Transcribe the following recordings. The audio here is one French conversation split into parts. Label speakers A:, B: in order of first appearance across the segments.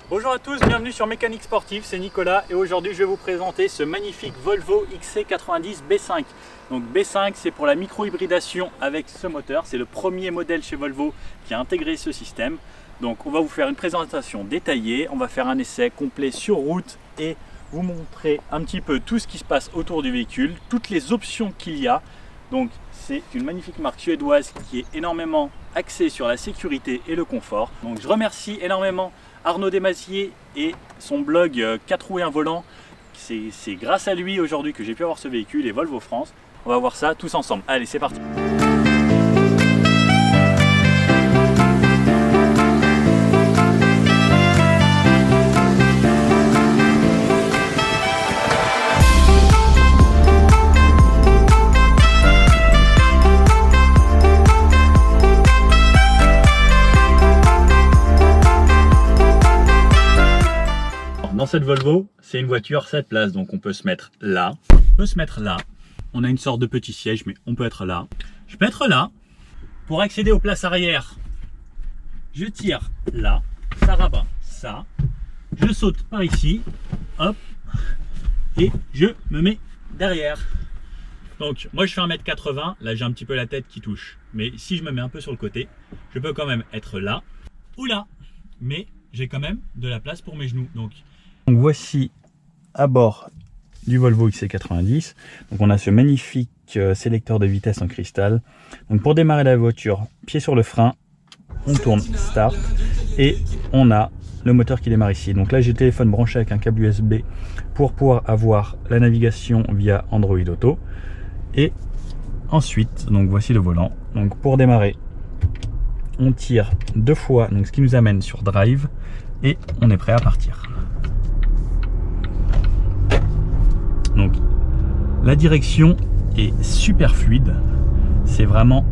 A: Bonjour à tous, bienvenue sur Mécanique Sportive, c'est Nicolas et aujourd'hui je vais vous présenter ce magnifique Volvo XC90 B5. Donc B5 c'est pour la micro-hybridation avec ce moteur, c'est le premier modèle chez Volvo qui a intégré ce système. Donc on va vous faire une présentation détaillée, on va faire un essai complet sur route et vous montrer un petit peu tout ce qui se passe autour du véhicule, toutes les options qu'il y a. Donc c'est une magnifique marque suédoise qui est énormément axée sur la sécurité et le confort. Donc je remercie énormément Arnaud Desmaziers et son blog 4 roues et un volant. C'est grâce à lui aujourd'hui que j'ai pu avoir ce véhicule et Volvo France. On va voir ça tous ensemble. Allez, c'est parti. Dans cette Volvo, c'est une voiture 7 places, donc on peut se mettre là, on peut se mettre là. On a une sorte de petit siège, mais on peut être là. Je peux être là. Pour accéder aux places arrière, je tire là, ça rabat ça. Je saute par ici, hop, et je me mets derrière. Donc moi je fais 1m80, là j'ai un petit peu la tête qui touche. Mais si je me mets un peu sur le côté, je peux quand même être là ou là. Mais j'ai quand même de la place pour mes genoux. Donc voici à bord du Volvo XC90. Donc on a ce magnifique sélecteur de vitesse en cristal. Donc pour démarrer la voiture, pied sur le frein, on tourne start et on a le moteur qui démarre ici. Donc là j'ai le téléphone branché avec un câble USB pour pouvoir avoir la navigation via Android Auto. Et ensuite, donc voici le volant. Donc pour démarrer, on tire 2 fois, donc ce qui nous amène sur Drive et on est prêt à partir. Donc la direction est super fluide, c'est vraiment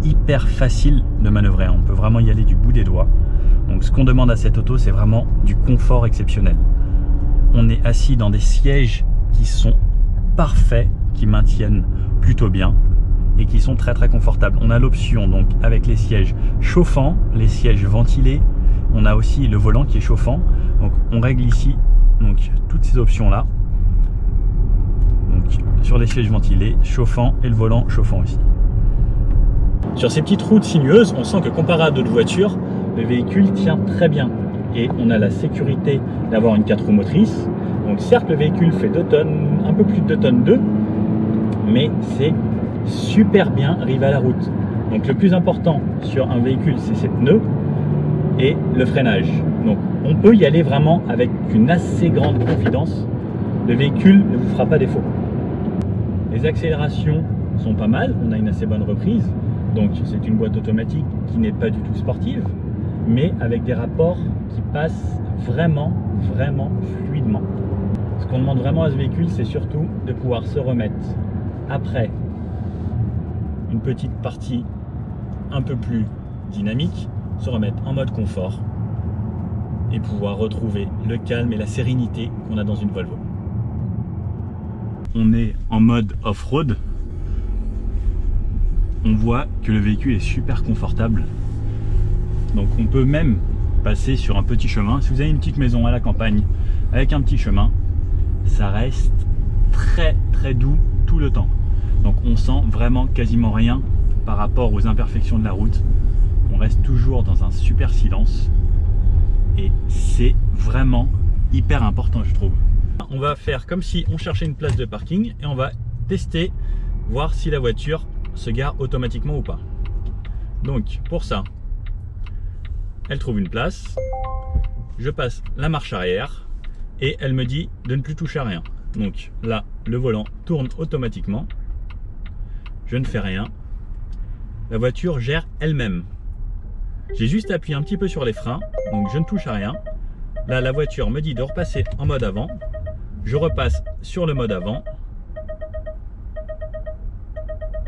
A: hyper facile de manœuvrer, on peut vraiment y aller du bout des doigts. Donc ce qu'on demande à cette auto, c'est vraiment du confort exceptionnel. On est assis dans des sièges qui sont parfaits, qui maintiennent plutôt bien et qui sont très confortables. On a l'option donc avec les sièges chauffants, les sièges ventilés, on a aussi le volant qui est chauffant. Donc on règle ici donc toutes ces options là. Donc sur les sièges ventilés, chauffant et le volant chauffant aussi. Sur ces petites routes sinueuses, on sent que comparé à d'autres voitures, le véhicule tient très bien. Et on a la sécurité d'avoir une 4 roues motrices. Donc certes le véhicule fait 2 tonnes, un peu plus de 2 tonnes 2, mais c'est super bien arrivé à la route. Donc le plus important sur un véhicule, c'est ses pneus et le freinage. Donc on peut y aller vraiment avec une assez grande confidence. Le véhicule ne vous fera pas défaut. Les accélérations sont pas mal, on a une assez bonne reprise. Donc c'est une boîte automatique qui n'est pas du tout sportive, mais avec des rapports qui passent vraiment fluidement. Ce qu'on demande vraiment à ce véhicule, c'est surtout de pouvoir se remettre après une petite partie un peu plus dynamique, se remettre en mode confort et pouvoir retrouver le calme et la sérénité qu'on a dans une Volvo. On est en mode off-road. On voit que le véhicule est super confortable. Donc on peut même passer sur un petit chemin. Si vous avez une petite maison à la campagne avec un petit chemin, ça reste très doux tout le temps. Donc on sent vraiment quasiment rien par rapport aux imperfections de la route. On reste toujours dans un super silence et c'est vraiment hyper important, je trouve. On va faire comme si on cherchait une place de parking et on va tester, voir si la voiture se gare automatiquement ou pas. Donc pour ça, elle trouve une place, je passe la marche arrière et elle me dit de ne plus toucher à rien. Donc là, le volant tourne automatiquement, je ne fais rien, la voiture gère elle-même. J'ai juste appuyé un petit peu sur les freins, donc je ne touche à rien. Là, la voiture me dit de repasser en mode avant. Je repasse sur le mode avant.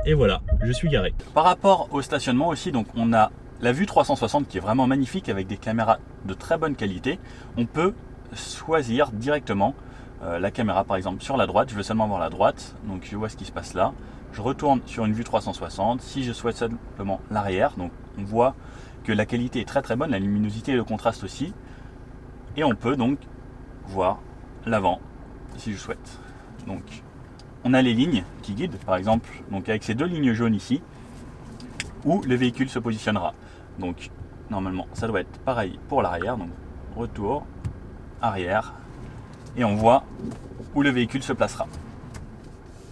A: Et voilà, je suis garé. Par rapport au stationnement aussi, donc on a la vue 360 qui est vraiment magnifique avec des caméras de très bonne qualité. On peut choisir directement la caméra par exemple sur la droite. Je veux seulement voir la droite, donc je vois ce qui se passe là. Je retourne sur une vue 360. Si je souhaite simplement l'arrière, donc on voit que la qualité est très bonne, la luminosité et le contraste aussi. Et on peut donc voir l'avant si je souhaite. Donc on a les lignes qui guident, par exemple, donc avec ces deux lignes jaunes ici, où le véhicule se positionnera. Donc normalement ça doit être pareil pour l'arrière, donc retour, arrière, et on voit où le véhicule se placera.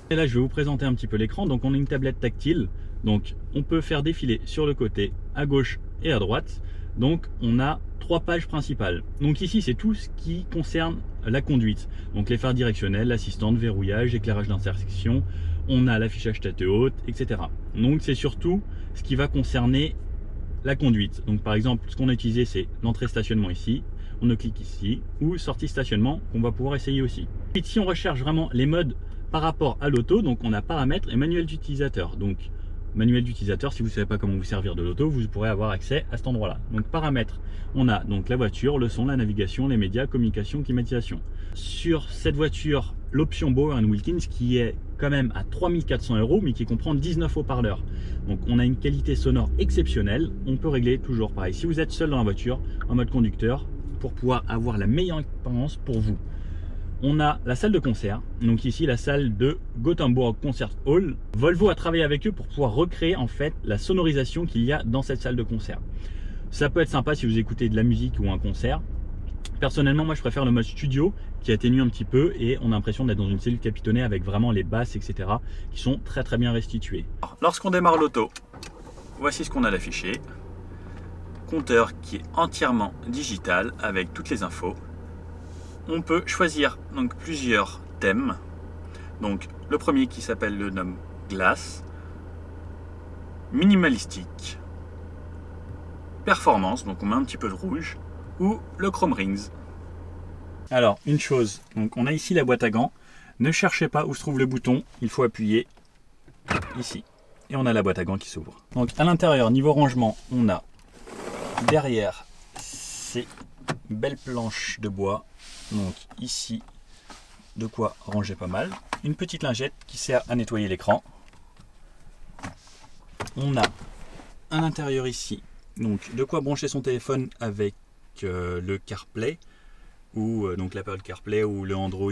A: Et là je vais vous présenter un petit peu l'écran. Donc on a une tablette tactile, donc on peut faire défiler sur le côté, à gauche et à droite. Donc on a 3 pages principales. Donc ici c'est tout ce qui concerne la conduite. Donc les phares directionnels, l'assistante, verrouillage, éclairage d'intersection, on a l'affichage tête haute, etc. Donc c'est surtout ce qui va concerner la conduite. Donc par exemple ce qu'on a utilisé c'est l'entrée stationnement ici, on clique ici, ou sortie stationnement qu'on va pouvoir essayer aussi. Et si on recherche vraiment les modes par rapport à l'auto, donc on a paramètres et manuel d'utilisateur. Donc manuel d'utilisateur, si vous ne savez pas comment vous servir de l'auto, vous pourrez avoir accès à cet endroit-là. Donc paramètres, on a donc la voiture, le son, la navigation, les médias, communication, climatisation. Sur cette voiture, l'option Bowers & Wilkins qui est quand même à 3400 €, mais qui comprend 19 haut-parleurs. Donc on a une qualité sonore exceptionnelle. On peut régler toujours pareil. Si vous êtes seul dans la voiture, en mode conducteur, pour pouvoir avoir la meilleure expérience pour vous. On a la salle de concert, donc ici la salle de Gothenburg Concert Hall. Volvo a travaillé avec eux pour pouvoir recréer en fait la sonorisation qu'il y a dans cette salle de concert. Ça peut être sympa si vous écoutez de la musique ou un concert. Personnellement, moi je préfère le mode studio qui atténue un petit peu et on a l'impression d'être dans une cellule capitonnée avec vraiment les basses, etc. qui sont très très bien restituées. Lorsqu'on démarre l'auto, voici ce qu'on a d'affiché. Compteur qui est entièrement digital avec toutes les infos. On peut choisir donc plusieurs thèmes. Donc le premier qui s'appelle le nom Glass, minimalistique, performance, donc on met un petit peu de rouge, ou le Chrome Rings. Alors une chose, donc on a ici la boîte à gants. Ne cherchez pas où se trouve le bouton, il faut appuyer ici. Et on a la boîte à gants qui s'ouvre. Donc à l'intérieur, niveau rangement, on a derrière ces belles planches de bois. Donc ici, de quoi ranger pas mal. Une petite lingette qui sert à nettoyer l'écran. On a à l'intérieur ici, donc de quoi brancher son téléphone avec le CarPlay ou donc l'Apple CarPlay ou le Android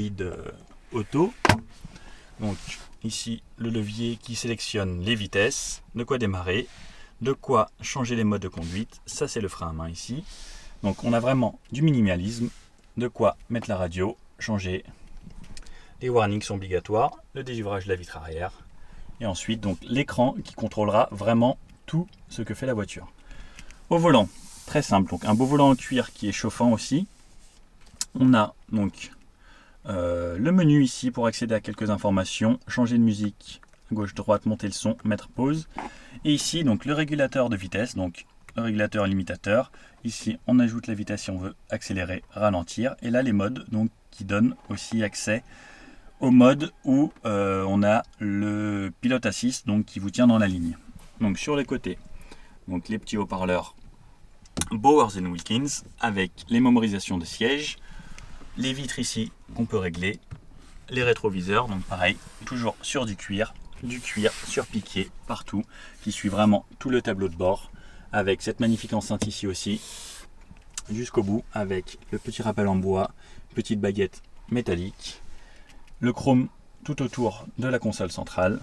A: Auto. Donc ici le levier qui sélectionne les vitesses, de quoi démarrer, de quoi changer les modes de conduite. Ça c'est le frein à main ici. Donc on a vraiment du minimalisme. De quoi mettre la radio, changer. Les warnings sont obligatoires, le dégivrage de la vitre arrière. Et ensuite, donc l'écran qui contrôlera vraiment tout ce que fait la voiture. Au volant, très simple. Donc un beau volant en cuir qui est chauffant aussi. On a donc le menu ici pour accéder à quelques informations. Changer de musique, gauche-droite, monter le son, mettre pause. Et ici, donc le régulateur de vitesse. Donc le régulateur limitateur. Ici, on ajoute la vitesse si on veut accélérer, ralentir. Et là, les modes donc, qui donnent aussi accès au mode où on a le pilote assist donc, qui vous tient dans la ligne. Donc sur les côtés, donc, les petits haut-parleurs Bowers & Wilkins avec les mémorisations de sièges. Les vitres ici qu'on peut régler. Les rétroviseurs, donc pareil, toujours sur du cuir surpiqué partout, qui suit vraiment tout le tableau de bord. Avec cette magnifique enceinte ici aussi, jusqu'au bout, avec le petit rappel en bois, petite baguette métallique, le chrome tout autour de la console centrale,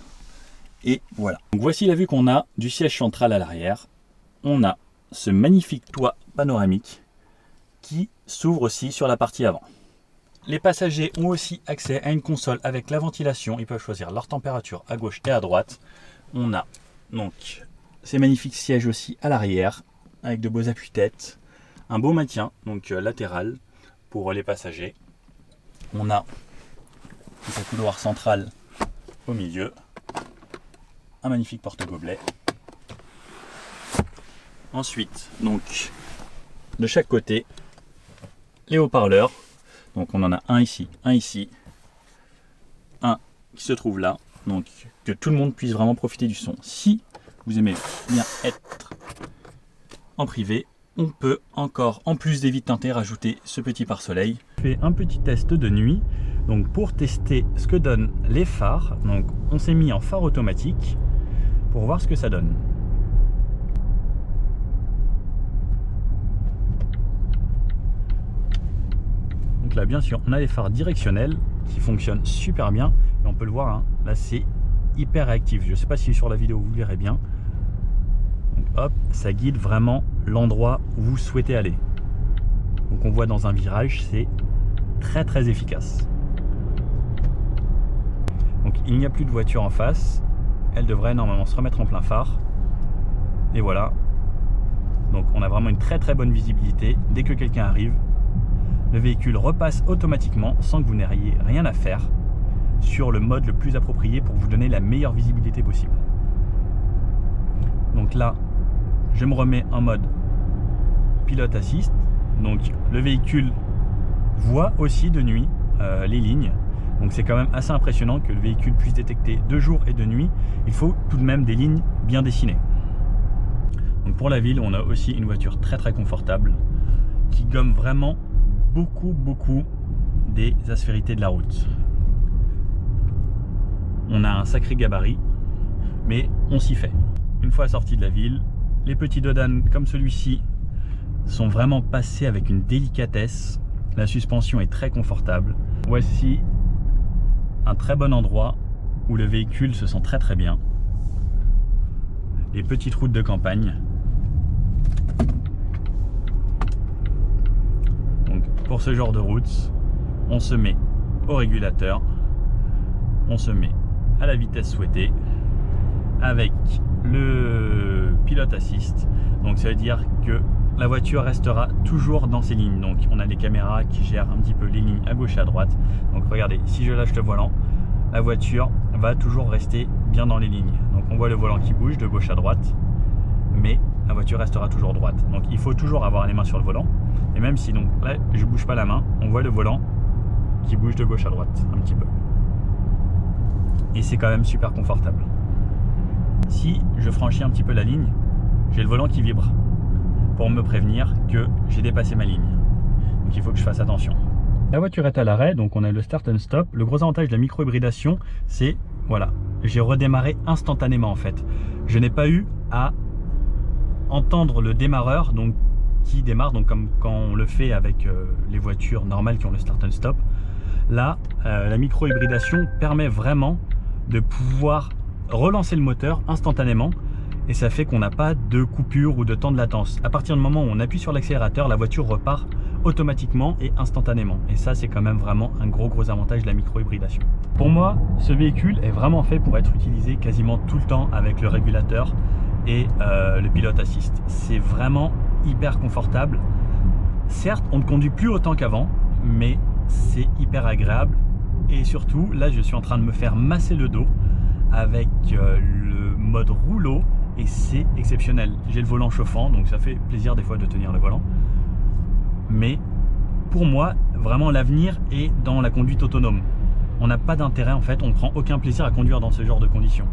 A: et voilà. Donc voici la vue qu'on a du siège central à l'arrière. On a ce magnifique toit panoramique qui s'ouvre aussi sur la partie avant. Les passagers ont aussi accès à une console avec la ventilation, ils peuvent choisir leur température à gauche et à droite. On a donc ces magnifiques sièges aussi à l'arrière, avec de beaux appuis-têtes, un beau maintien, donc latéral pour les passagers. On a un couloir central au milieu, un magnifique porte-gobelet. Ensuite, donc, de chaque côté, les haut-parleurs. Donc on en a un ici, un qui se trouve là, donc que tout le monde puisse vraiment profiter du son. Si vous aimez bien être en privé, on peut encore, en plus des vitres teintées, rajouter ce petit pare-soleil. Je fais un petit test de nuit, donc pour tester ce que donnent les phares. Donc on s'est mis en phare automatique pour voir ce que ça donne. là, bien sûr, on a les phares directionnels qui fonctionnent super bien. Et on peut le voir, hein, là, c'est hyper réactif. Je ne sais pas si sur la vidéo vous le verrez bien. Donc, hop, ça guide vraiment l'endroit où vous souhaitez aller. Donc on voit dans un virage, c'est très efficace. Donc il n'y a plus de voiture en face. Elle devrait normalement se remettre en plein phare. Et voilà. Donc on a vraiment une très bonne visibilité. Dès que quelqu'un arrive, le véhicule repasse automatiquement sans que vous n'ayez rien à faire sur le mode le plus approprié pour vous donner la meilleure visibilité possible. Donc là, je me remets en mode pilote assist. Donc le véhicule voit aussi de nuit les lignes. Donc c'est quand même assez impressionnant que le véhicule puisse détecter de jour et de nuit. Il faut tout de même des lignes bien dessinées. Donc pour la ville, on a aussi une voiture très confortable qui gomme vraiment beaucoup des aspérités de la route. On a un sacré gabarit, mais on s'y fait. Une fois sorti de la ville, les petits dodanes comme celui-ci sont vraiment passés avec une délicatesse. La suspension est très confortable. Voici un très bon endroit où le véhicule se sent très bien. Les petites routes de campagne. Donc pour ce genre de route, on se met au régulateur, on se met à la vitesse souhaitée avec le pilote assist. Donc ça veut dire que la voiture restera toujours dans ses lignes. Donc on a les caméras qui gèrent un petit peu les lignes à gauche et à droite. Donc regardez, si je lâche le volant, la voiture va toujours rester bien dans les lignes. Donc on voit le volant qui bouge de gauche à droite, mais la voiture restera toujours droite. Donc il faut toujours avoir les mains sur le volant. Et même si donc là je bouge pas la main, on voit le volant qui bouge de gauche à droite un petit peu. Et c'est quand même super confortable. Si je franchis un petit peu la ligne, j'ai le volant qui vibre pour me prévenir que j'ai dépassé ma ligne. Donc il faut que je fasse attention. La voiture est à l'arrêt, donc on a le start and stop. Le gros avantage de la micro-hybridation, c'est, voilà, j'ai redémarré instantanément en fait. Je n'ai pas eu à entendre le démarreur, donc qui démarre, donc comme quand on le fait avec les voitures normales qui ont le start and stop. Là, la micro-hybridation permet vraiment de pouvoir relancer le moteur instantanément. Et ça fait qu'on n'a pas de coupure ou de temps de latence. À partir du moment où on appuie sur l'accélérateur, la voiture repart automatiquement et instantanément. Et ça, c'est quand même vraiment un gros avantage de la micro-hybridation. Pour moi, ce véhicule est vraiment fait pour être utilisé quasiment tout le temps avec le régulateur et le pilote assist. C'est vraiment hyper confortable. Certes, on ne conduit plus autant qu'avant, mais c'est hyper agréable. Et surtout, là, je suis en train de me faire masser le dos avec le mode rouleau. Et c'est exceptionnel. J'ai le volant chauffant, donc ça fait plaisir des fois de tenir le volant. Mais pour moi, vraiment l'avenir est dans la conduite autonome. On n'a pas d'intérêt en fait, on ne prend aucun plaisir à conduire dans ce genre de conditions.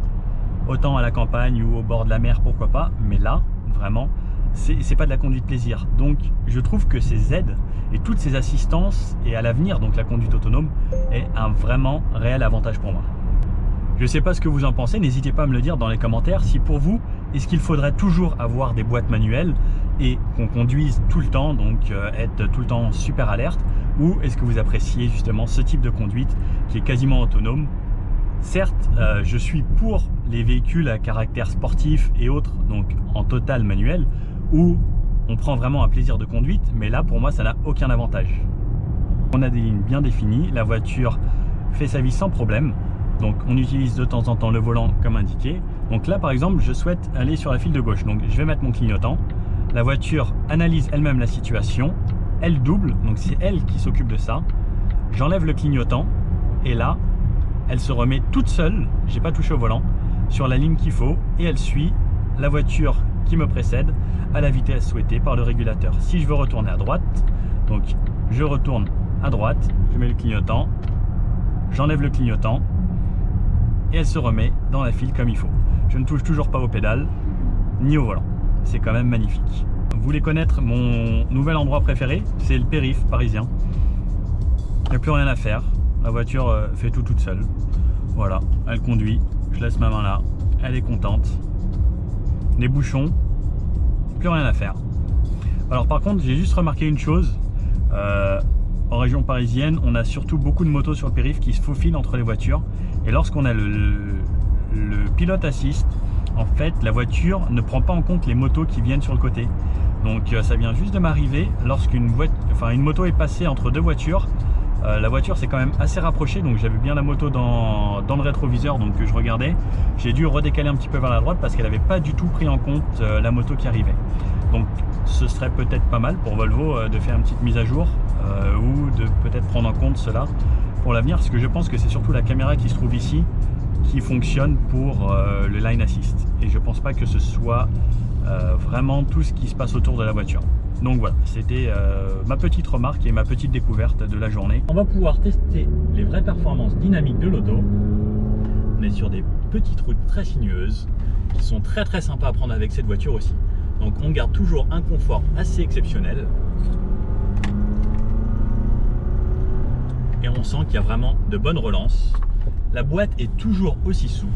A: Autant à la campagne ou au bord de la mer, pourquoi pas, mais là, vraiment, c'est pas de la conduite plaisir. Donc je trouve que ces aides et toutes ces assistances, et à l'avenir, donc la conduite autonome, est un vraiment réel avantage pour moi. Je ne sais pas ce que vous en pensez, n'hésitez pas à me le dire dans les commentaires. Si pour vous, est-ce qu'il faudrait toujours avoir des boîtes manuelles et qu'on conduise tout le temps, donc être tout le temps super alerte, ou est-ce que vous appréciez justement ce type de conduite qui est quasiment autonome? Certes, je suis pour les véhicules à caractère sportif et autres, donc en total manuel, où on prend vraiment un plaisir de conduite, mais là pour moi ça n'a aucun avantage. On a des lignes bien définies, la voiture fait sa vie sans problème. Donc on utilise de temps en temps le volant comme indiqué. Donc là par exemple je souhaite aller sur la file de gauche. Donc je vais mettre mon clignotant. La voiture analyse elle-même la situation. Elle double, donc c'est elle qui s'occupe de ça. J'enlève le clignotant et là elle se remet toute seule, j'ai pas touché au volant, sur la ligne qu'il faut. Et elle suit la voiture qui me précède à la vitesse souhaitée par le régulateur. Si je veux retourner à droite, donc je retourne à droite, je mets le clignotant, j'enlève le clignotant. Et elle se remet dans la file comme il faut. Je ne touche toujours pas aux pédales, ni au volant. C'est quand même magnifique. Vous voulez connaître mon nouvel endroit préféré? C'est le périph' parisien. Il n'y a plus rien à faire. La voiture fait tout toute seule. Voilà, elle conduit. Je laisse ma main là. Elle est contente. Les bouchons, plus rien à faire. Alors par contre, j'ai juste remarqué une chose. en région parisienne, on a surtout beaucoup de motos sur le périph' qui se faufilent entre les voitures. Et lorsqu'on a le pilote assist, en fait, la voiture ne prend pas en compte les motos qui viennent sur le côté. Donc ça vient juste de m'arriver lorsqu'une moto est passée entre deux voitures. La voiture s'est quand même assez rapprochée, donc j'avais bien la moto dans le rétroviseur, donc je regardais. J'ai dû redécaler un petit peu vers la droite parce qu'elle n'avait pas du tout pris en compte la moto qui arrivait. Donc ce serait peut-être pas mal pour Volvo de faire une petite mise à jour ou de peut-être prendre en compte cela pour l'avenir, parce que je pense que c'est surtout la caméra qui se trouve ici qui fonctionne pour le line assist. Et je pense pas que ce soit vraiment tout ce qui se passe autour de la voiture. Donc voilà, c'était ma petite remarque et ma petite découverte de la journée. On va pouvoir tester les vraies performances dynamiques de l'auto. On est sur des petites routes très sinueuses qui sont très très sympas à prendre avec cette voiture aussi. Donc on garde toujours un confort assez exceptionnel. Et on sent qu'il y a vraiment de bonnes relances. La boîte est toujours aussi souple.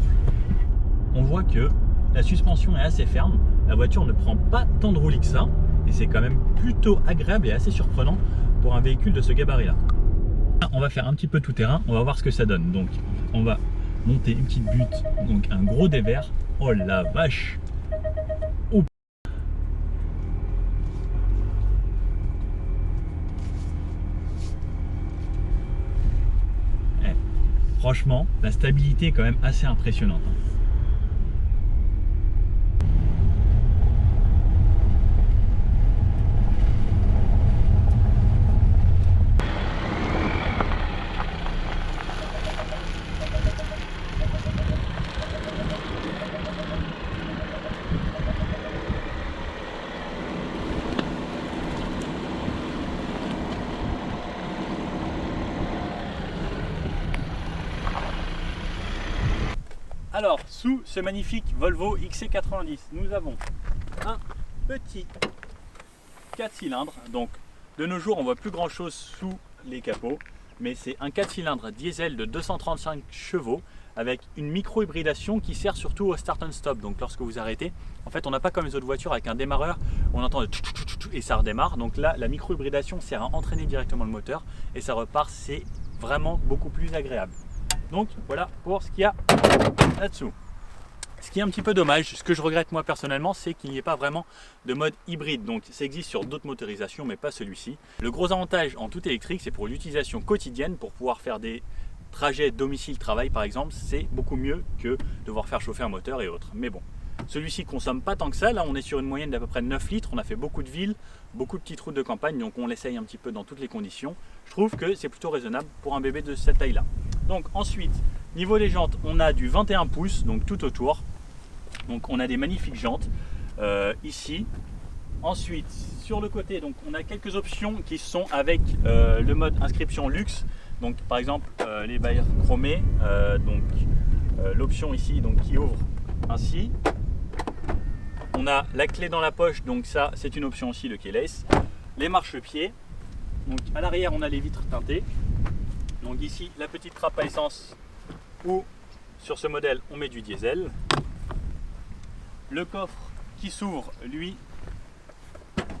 A: On voit que la suspension est assez ferme. La voiture ne prend pas tant de roulis que ça. Et c'est quand même plutôt agréable et assez surprenant pour un véhicule de ce gabarit-là. On va faire un petit peu tout terrain. On va voir ce que ça donne. Donc, on va monter une petite butte. Donc, un gros dévers. Oh la vache! Oh. Franchement, la stabilité est quand même assez impressionnante. Alors, sous ce magnifique Volvo XC90, nous avons un petit 4 cylindres. Donc, de nos jours, on voit plus grand chose sous les capots, mais c'est un 4 cylindres diesel de 235 chevaux avec une micro-hybridation qui sert surtout au start and stop. Donc, lorsque vous arrêtez, en fait, on n'a pas comme les autres voitures avec un démarreur, on entend le et ça redémarre. Donc là, la micro-hybridation sert à entraîner directement le moteur et ça repart. C'est vraiment beaucoup plus agréable. Donc voilà pour ce qu'il y a là-dessous. Ce qui est un petit peu dommage, ce que je regrette moi personnellement, c'est qu'il n'y ait pas vraiment de mode hybride. Donc ça existe sur d'autres motorisations, mais pas celui-ci. Le gros avantage en tout électrique, c'est pour l'utilisation quotidienne, pour pouvoir faire des trajets domicile-travail par exemple, c'est beaucoup mieux que devoir faire chauffer un moteur et autres. Mais bon, celui-ci consomme pas tant que ça. Là, on est sur une moyenne d'à peu près 9 litres. On a fait beaucoup de villes, beaucoup de petites routes de campagne, donc on l'essaye un petit peu dans toutes les conditions. Je trouve que c'est plutôt raisonnable pour un bébé de cette taille-là. Donc ensuite, niveau des jantes, on a du 21 pouces, donc tout autour. Donc on a des magnifiques jantes ici. Ensuite, sur le côté, donc on a quelques options qui sont avec le mode inscription luxe. Donc par exemple les barrières chromées, l'option ici donc, qui ouvre ainsi. On a la clé dans la poche, donc ça c'est une option aussi de keyless. Les marchepieds. Donc à l'arrière on a les vitres teintées. Donc ici la petite trappe à essence où sur ce modèle on met du diesel. Le coffre qui s'ouvre lui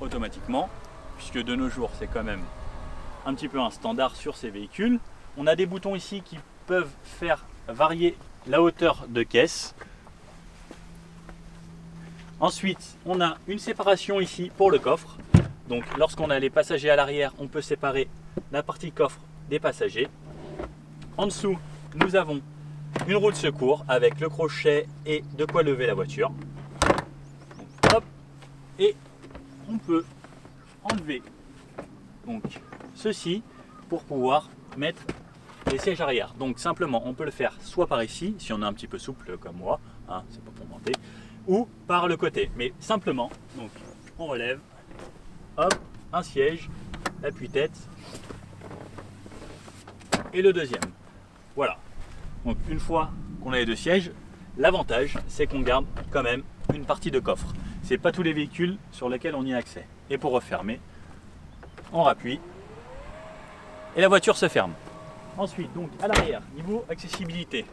A: automatiquement, puisque de nos jours c'est quand même un petit peu un standard sur ces véhicules. On a des boutons ici qui peuvent faire varier la hauteur de caisse. Ensuite on a une séparation ici pour le coffre. Donc lorsqu'on a les passagers à l'arrière, on peut séparer la partie coffre des passagers. En dessous, nous avons une roue de secours avec le crochet et de quoi lever la voiture. Donc, hop, et on peut enlever donc ceci pour pouvoir mettre les sièges arrière. Donc simplement, on peut le faire soit par ici, si on est un petit peu souple comme moi, hein, c'est pas pour monter, ou par le côté. Mais simplement, donc on relève. Hop, un siège, l'appui-tête et le deuxième. Voilà. Donc une fois qu'on a les deux sièges, l'avantage c'est qu'on garde quand même une partie de coffre. C'est pas tous les véhicules sur lesquels on y a accès. Et pour refermer, on rappuie et la voiture se ferme. Ensuite, donc à l'arrière, niveau accessibilité,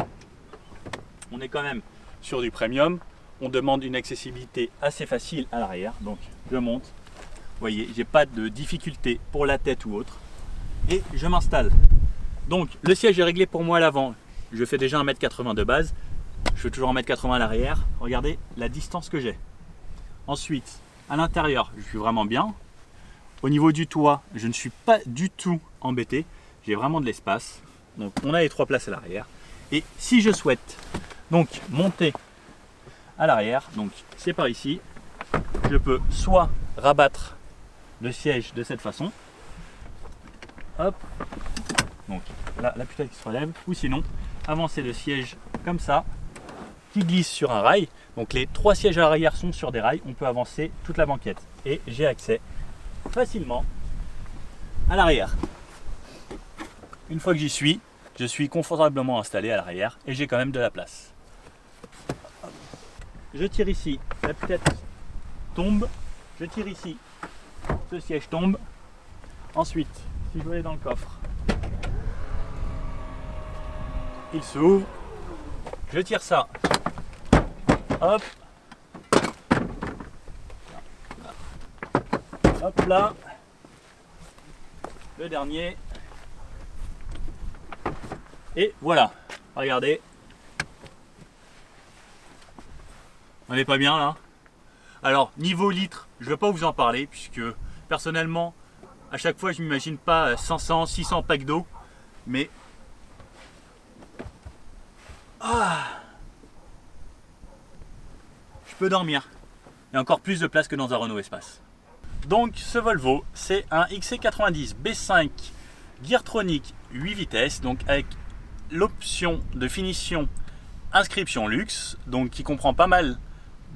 A: on est quand même sur du premium. On demande une accessibilité assez facile à l'arrière. Donc je monte. Vous voyez, j'ai pas de difficulté pour la tête ou autre. et je m'installe. Donc le siège est réglé pour moi à l'avant. Je fais déjà 1m80 de base. Je fais toujours 1m80 à l'arrière. Regardez la distance que j'ai. Ensuite, à l'intérieur, je suis vraiment bien. Au niveau du toit, je ne suis pas du tout embêté. J'ai vraiment de l'espace. Donc on a les 3 places à l'arrière. Et si je souhaite donc monter à l'arrière, donc c'est par ici, je peux soit rabattre le siège de cette façon. Hop. Donc là, la putelle qui se relève. Ou sinon, avancer le siège comme ça, qui glisse sur un rail. Donc les 3 sièges à l'arrière sont sur des rails. On peut avancer toute la banquette. Et j'ai accès facilement à l'arrière. Une fois que j'y suis, je suis confortablement installé à l'arrière et j'ai quand même de la place. Je tire ici, la putelle tombe. Je tire ici, ce siège tombe. Ensuite, si je veux aller dans le coffre, il s'ouvre. Je tire ça. Hop. Hop là. Le dernier. Et voilà. Regardez. On n'est pas bien là. Alors, niveau litres, je ne vais pas vous en parler puisque personnellement, à chaque fois, je ne m'imagine pas 500, 600 packs d'eau. Mais je peux dormir. Il y a encore plus de place que dans un Renault Espace. Donc ce Volvo, c'est un XC90 B5 Geartronic 8 vitesses, donc avec l'option de finition inscription luxe, donc qui comprend pas mal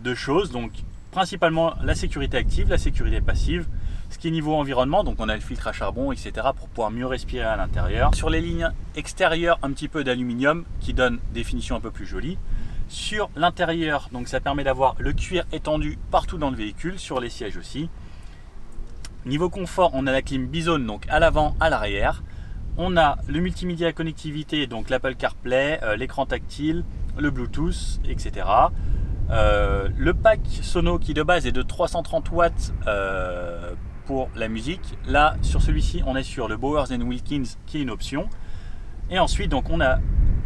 A: de choses, donc principalement la sécurité active, la sécurité passive, ce qui est niveau environnement, donc on a le filtre à charbon, etc. pour pouvoir mieux respirer à l'intérieur. Sur les lignes extérieures, un petit peu d'aluminium qui donne des finitions un peu plus jolies. Sur l'intérieur, donc ça permet d'avoir le cuir étendu partout dans le véhicule, sur les sièges aussi. Niveau confort, on a la clim bizone, donc à l'avant, à l'arrière. On a le multimédia connectivité, donc l'Apple CarPlay, l'écran tactile, le Bluetooth, etc. Le pack sono qui de base est de 330 watts pour la musique. Là, sur celui-ci, on est sur le Bowers & Wilkins qui est une option. Et ensuite, donc, on a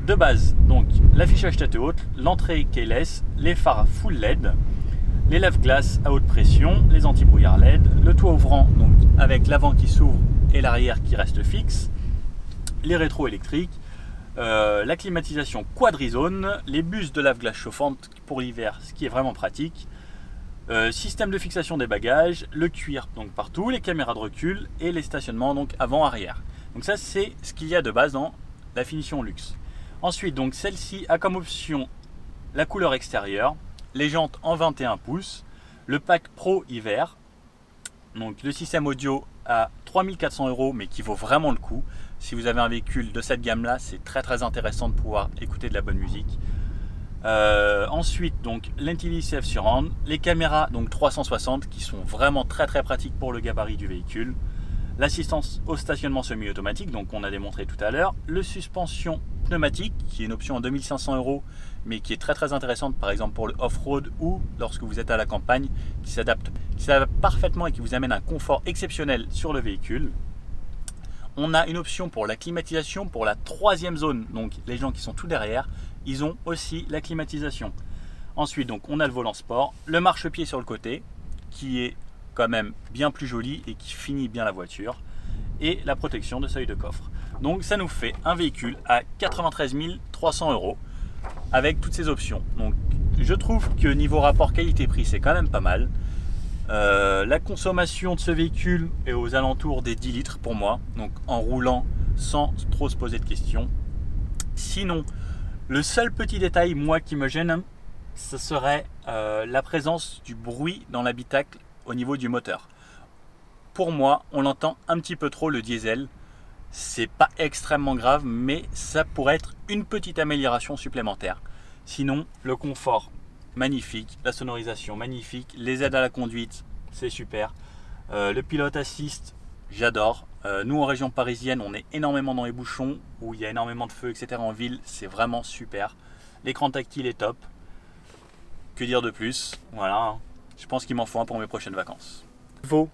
A: de base donc l'affichage tête haute, l'entrée keyless, les phares full LED, les lave-glaces à haute pression, les anti-brouillard LED, le toit ouvrant donc avec l'avant qui s'ouvre et l'arrière qui reste fixe, les rétros électriques, la climatisation quadrizone, les bus de lave-glace chauffante pour l'hiver, ce qui est vraiment pratique, système de fixation des bagages, le cuir donc partout, les caméras de recul et les stationnements donc avant-arrière. Donc ça c'est ce qu'il y a de base dans la finition luxe. Ensuite donc celle-ci a comme option la couleur extérieure, les jantes en 21 pouces, le pack Pro hiver, donc le système audio à 3400 € mais qui vaut vraiment le coup. Si vous avez un véhicule de cette gamme là, c'est très intéressant de pouvoir écouter de la bonne musique. Ensuite donc l'Intelli-Safe Surround, les caméras donc 360 qui sont vraiment très pratiques pour le gabarit du véhicule, l'assistance au stationnement semi-automatique, donc on a démontré tout à l'heure, le suspension pneumatique qui est une option à 2500 € mais qui est très intéressante par exemple pour le off-road ou lorsque vous êtes à la campagne, qui s'adapte parfaitement et qui vous amène un confort exceptionnel sur le véhicule. On a une option pour la climatisation pour la 3e zone, donc les gens qui sont tout derrière, ils ont aussi la climatisation. Ensuite donc on a le volant sport, le marchepied sur le côté qui est quand même bien plus joli et qui finit bien la voiture, et la protection de seuil de coffre. Donc ça nous fait un véhicule à 93 300 € avec toutes ces options. Donc je trouve que niveau rapport qualité-prix c'est quand même pas mal. La consommation de ce véhicule est aux alentours des 10 litres pour moi, donc en roulant sans trop se poser de questions. Sinon, le seul petit détail moi qui me gêne, ce serait la présence du bruit dans l'habitacle au niveau du moteur. Pour moi, on entend un petit peu trop le diesel. C'est pas extrêmement grave, mais ça pourrait être une petite amélioration supplémentaire. Sinon, le confort, magnifique. La sonorisation, magnifique. Les aides à la conduite, c'est super. Le pilote assist, j'adore. Nous, en région parisienne, on est énormément dans les bouchons, où il y a énormément de feux, etc. en ville. C'est vraiment super. L'écran tactile est top. Que dire de plus? Voilà. Je pense qu'il m'en faut un pour mes prochaines vacances. Volvo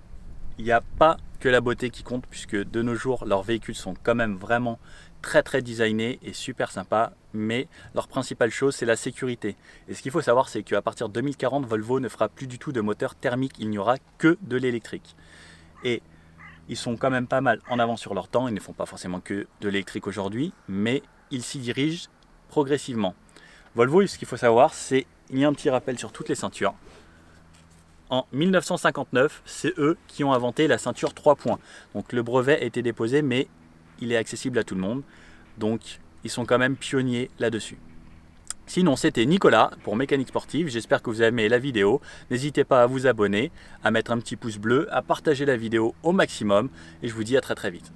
A: il n'y a pas que la beauté qui compte, puisque de nos jours, leurs véhicules sont quand même vraiment très designés et super sympas, mais leur principale chose, c'est la sécurité. Et ce qu'il faut savoir, c'est qu'à partir de 2040, Volvo ne fera plus du tout de moteur thermique, il n'y aura que de l'électrique. Et ils sont quand même pas mal en avance sur leur temps, ils ne font pas forcément que de l'électrique aujourd'hui, mais ils s'y dirigent progressivement. Volvo, ce qu'il faut savoir, c'est qu'il y a un petit rappel sur toutes les ceintures. En 1959, c'est eux qui ont inventé la ceinture 3 points. Donc le brevet a été déposé, mais il est accessible à tout le monde. Donc ils sont quand même pionniers là-dessus. Sinon, c'était Nicolas pour Mécanique Sportive. J'espère que vous avez aimé la vidéo. N'hésitez pas à vous abonner, à mettre un petit pouce bleu, à partager la vidéo au maximum. Et je vous dis à très vite.